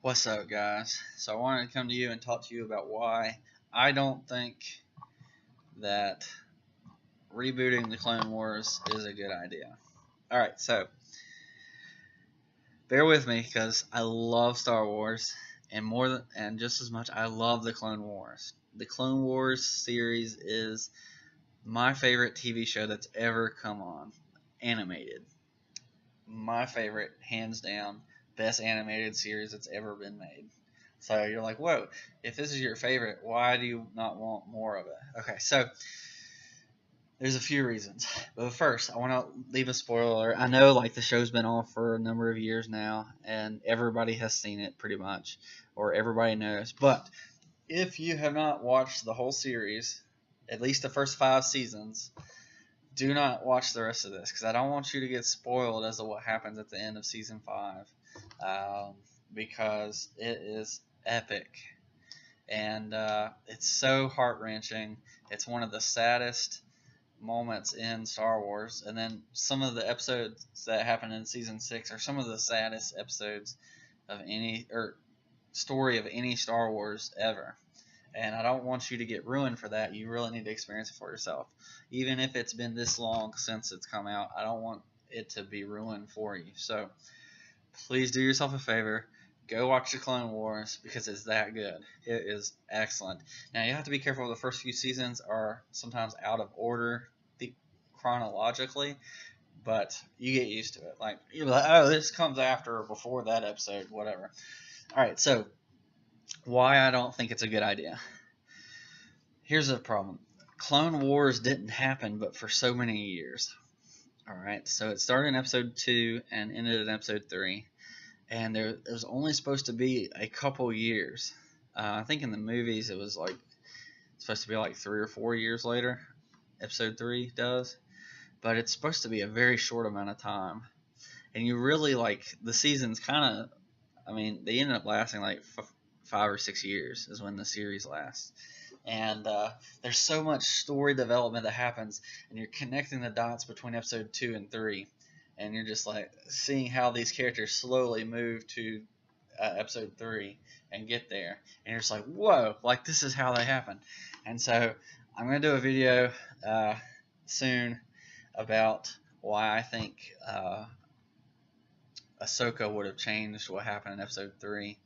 What's up, guys? So I wanted to come to you and talk to you about why I don't think that rebooting the Clone Wars is a good idea. Alright, so bear with me because I love Star Wars and just as much I love the Clone Wars. The Clone Wars series is my favorite TV show that's ever come on. Animated. My favorite, hands down, best animated series that's ever been made. So you're like, whoa, if this is your favorite, why do you not want more of it? Okay, so there's a few reasons. But first, I want to leave a spoiler. I know like the show's been off for a number of years now, and everybody has seen it pretty much, or everybody knows. But if you have not watched the whole series, at least the first 5 seasons, do not watch the rest of this because I don't want you to get spoiled as to what happens at the end of season 5, because it is epic and it's so heart-wrenching. It's one of the saddest moments in Star Wars, and then some of the episodes that happen in season 6 are some of the saddest episodes of any story of any Star Wars ever. And I don't want you to get ruined for that. You really need to experience it for yourself. Even if it's been this long since it's come out, I don't want it to be ruined for you. So please do yourself a favor. Go watch the Clone Wars because it's that good. It is excellent. Now, you have to be careful. The first few seasons are sometimes out of order chronologically, but you get used to it. Like, you're like, oh, this comes after or before that episode, whatever. All right, so why I don't think it's a good idea. Here's the problem. Clone Wars didn't happen but for so many years. Alright, so it started in episode 2 and ended in episode 3. And there was only supposed to be a couple years. I think in the movies it was like supposed to be like 3 or 4 years later. Episode 3 does. But it's supposed to be a very short amount of time. And you really like the seasons kind of, they ended up lasting like 5 or 6 years is when the series lasts. And there's so much story development that happens, and you're connecting the dots between episode 2 and 3, and you're just like seeing how these characters slowly move to episode 3 and get there, and you're just like, whoa, like this is how they happen. And so I'm going to do a video soon about why I think Ahsoka would have changed what happened in episode 3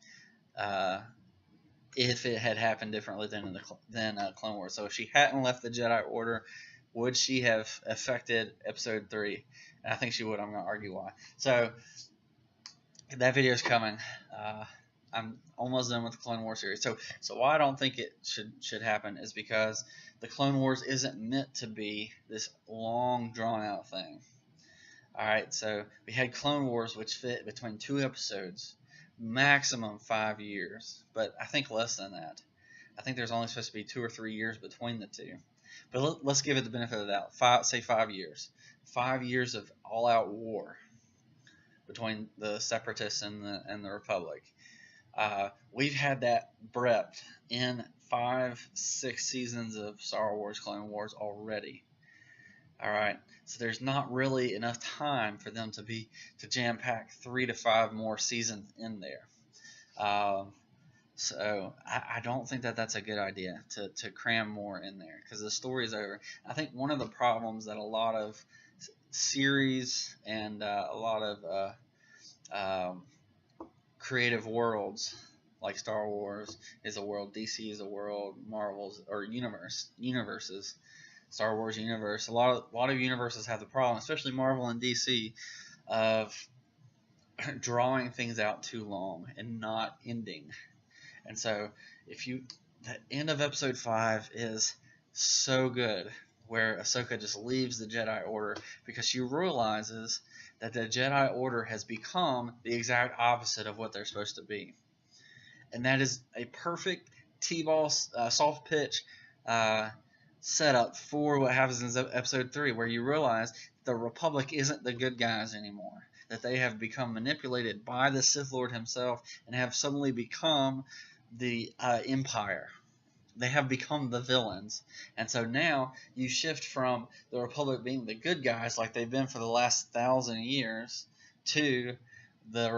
if it had happened differently than Clone Wars. So if she hadn't left the Jedi Order, would she have affected episode 3? And I think she would. I'm going to argue why. So that video is coming. I'm almost done with the Clone Wars series. So why I don't think it should happen is because the Clone Wars isn't meant to be this long, drawn-out thing. Alright, so we had Clone Wars, which fit between 2 episodes. Maximum 5 years, but I think less than that. I think there's only supposed to be 2 or 3 years between the two. But let's give it the benefit of the doubt. Say 5 years. 5 years of all-out war between the Separatists and the Republic. We've had that breadth in 5-6 seasons of Star Wars Clone Wars already. Alright, so there's not really enough time for them to jam-pack 3 to 5 more seasons in there. So I don't think that's a good idea to cram more in there because the story is over. I think one of the problems that a lot of series and a lot of creative worlds like Star Wars is a world, DC is a world, Marvel's or universes. Star Wars universe. A lot of universes have the problem, especially Marvel and DC, of drawing things out too long and not ending. And so, the end of episode 5 is so good, where Ahsoka just leaves the Jedi Order because she realizes that the Jedi Order has become the exact opposite of what they're supposed to be, and that is a perfect T-ball soft pitch setup for what happens in episode 3, where you realize the Republic isn't the good guys anymore, that they have become manipulated by the Sith Lord himself and have suddenly become the Empire. They have become the villains. And so now you shift from the Republic being the good guys like they've been for the last 1,000 years to the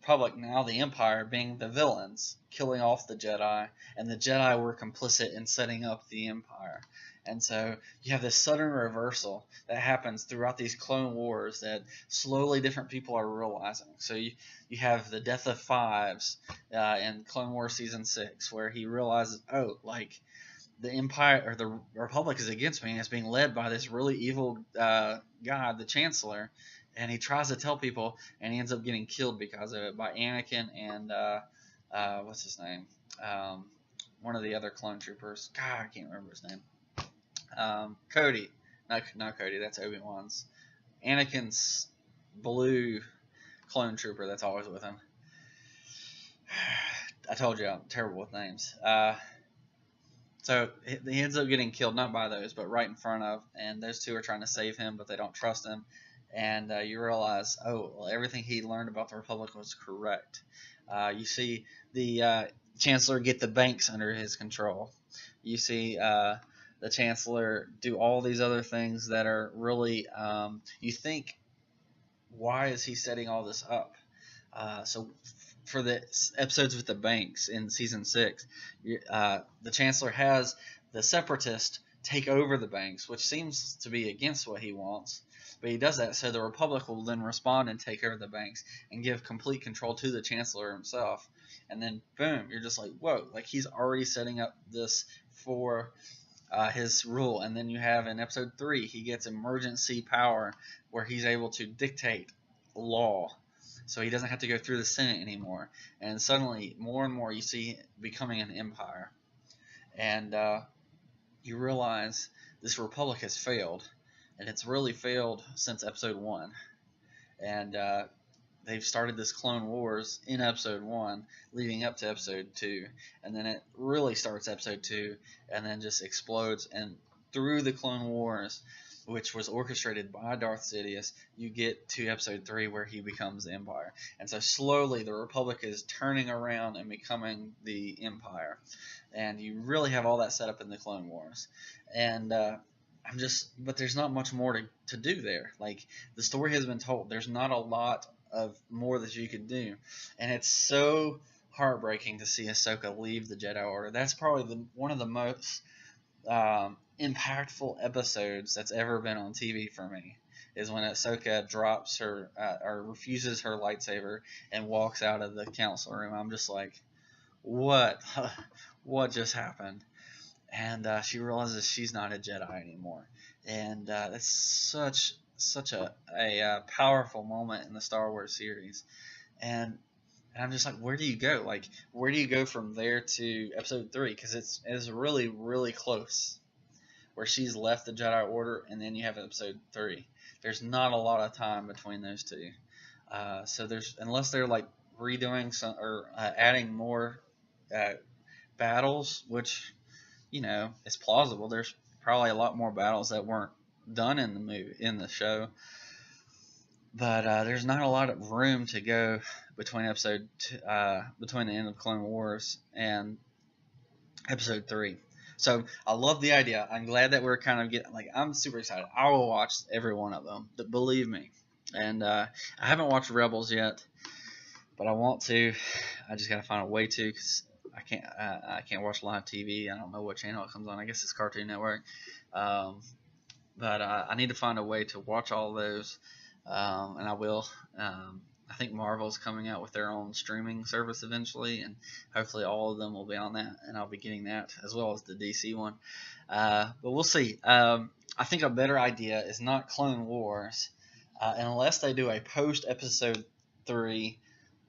Republic, now the Empire, being the villains, killing off the Jedi, and the Jedi were complicit in setting up the Empire. And so you have this sudden reversal that happens throughout these Clone Wars that slowly different people are realizing. So you have the death of Fives in Clone Wars Season 6, where he realizes, oh, like, the Empire or the Republic is against me, and it's being led by this really evil guy, the Chancellor, and he tries to tell people, and he ends up getting killed because of it by Anakin and what's his name? One of the other clone troopers. God, I can't remember his name. Cody. Not Cody. That's Obi-Wan's. Anakin's blue clone trooper that's always with him. I told you I'm terrible with names. So he ends up getting killed, not by those, but right in front of, and those two are trying to save him, but they don't trust him. And you realize, oh, well, everything he learned about the Republic was correct. You see the Chancellor get the banks under his control. You see the Chancellor do all these other things that are really, you think, why is he setting all this up? So for the episodes with the banks in Season 6, the Chancellor has the Separatist take over the banks, which seems to be against what he wants. But he does that so the Republic will then respond and take over the banks and give complete control to the Chancellor himself. And then, boom, you're just like, whoa, like he's already setting up this for his rule. And then you have in Episode 3, he gets emergency power where he's able to dictate law. So he doesn't have to go through the Senate anymore. And suddenly, more and more, you see becoming an empire. And you realize this Republic has failed. And it's really failed since Episode 1. And they've started this Clone Wars in Episode 1, leading up to Episode 2. And then it really starts Episode 2, and then just explodes. And through the Clone Wars, which was orchestrated by Darth Sidious, you get to Episode 3 where he becomes the Empire. And so slowly the Republic is turning around and becoming the Empire. And you really have all that set up in the Clone Wars. And but there's not much more to do there. Like, the story has been told. There's not a lot of more that you could do. And it's so heartbreaking to see Ahsoka leave the Jedi Order. That's probably one of the most impactful episodes that's ever been on TV for me, is when Ahsoka drops her or refuses her lightsaber and walks out of the council room. I'm just like, what just happened? And she realizes she's not a Jedi anymore, and that's such a powerful moment in the Star Wars series. And I'm just like, where do you go? Like, where do you go from there to Episode 3? Because it's really, really close, where she's left the Jedi Order, and then you have Episode 3. There's not a lot of time between those two. So unless they're like redoing some or adding more battles, which, you know, it's plausible. There's probably a lot more battles that weren't done in the show. But there's not a lot of room to go between between the end of Clone Wars and Episode 3. So I love the idea. I'm glad that we're kind of getting, like, I'm super excited. I will watch every one of them, believe me. And I haven't watched Rebels yet, but I want to. I just got to find a way to, because I can't watch live TV. I don't know what channel it comes on. I guess it's Cartoon Network. But I need to find a way to watch all those, and I will. I think Marvel's coming out with their own streaming service eventually, and hopefully all of them will be on that, and I'll be getting that as well as the DC one. But we'll see. I think a better idea is not Clone Wars, unless they do a post-Episode 3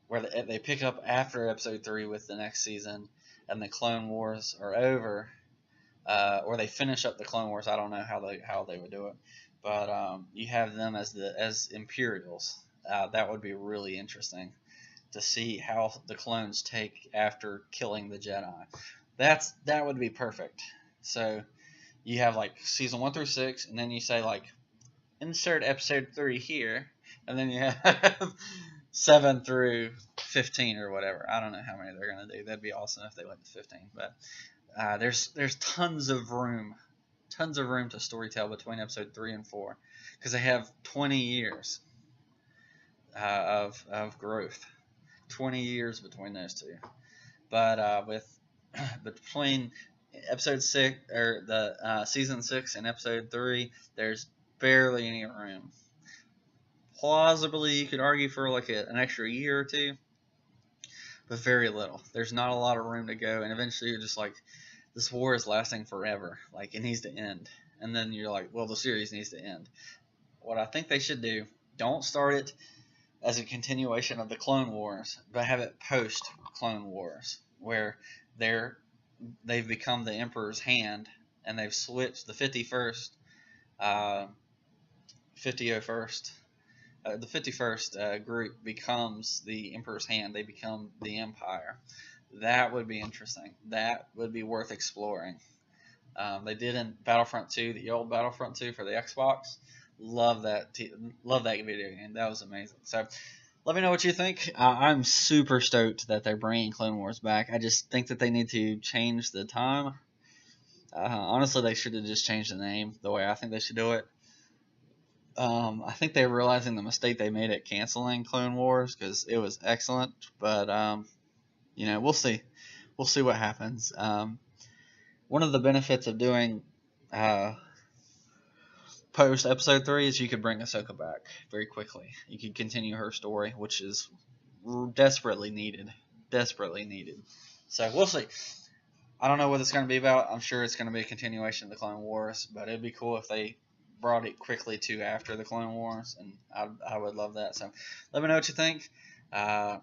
where they pick up after Episode 3 with the next season, and the Clone Wars are over, or they finish up the Clone Wars. I don't know how they would do it, but you have them as Imperials. That would be really interesting to see how the clones take after killing the Jedi. That would be perfect. So you have like season 1 through 6, and then you say like insert Episode 3 here, and then you have 7 through 15 or whatever. I don't know how many they're gonna do. That'd be awesome if they went to 15. But there's tons of room to storytell between Episode 3 and 4, because they have 20 years of growth. 20 years between those two. But with between episode 6 or the season 6 and episode 3, there's barely any room. Plausibly, you could argue for like an extra year or two, but very little. There's not a lot of room to go, and eventually you're just like, this war is lasting forever. Like, it needs to end. And then you're like, well, the series needs to end. What I think they should do, don't start it as a continuation of the Clone Wars, but have it post Clone Wars, where they've become the Emperor's hand, and they've switched the 5001st, the 51st group becomes the Emperor's hand. They become the Empire. That would be interesting. That would be worth exploring. They did in Battlefront 2, the old Battlefront 2 for the Xbox. Love that video game. That was amazing. So let me know what you think. I'm super stoked that they're bringing Clone Wars back. I just think that they need to change the time. Honestly, they should have just changed the name the way I think they should do it. I think they're realizing the mistake they made at canceling Clone Wars, because it was excellent. But we'll see. We'll see what happens. One of the benefits of doing post episode 3 is you could bring Ahsoka back very quickly. You could continue her story, which is desperately needed. So we'll see. I don't know what it's going to be about. I'm sure it's going to be a continuation of the Clone Wars, but it'd be cool if they brought it quickly to after the Clone Wars, and I would love that. So let me know what you think. Are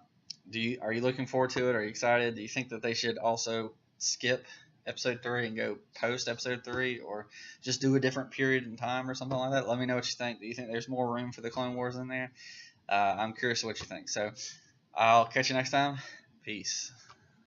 you looking forward to it? Are you excited? Do you think that they should also skip episode 3 and go post episode 3, or just do a different period in time or something like that? Let me know what you think. Do you think there's more room for the Clone Wars in there? I'm curious what you think. So I'll catch you next time. Peace.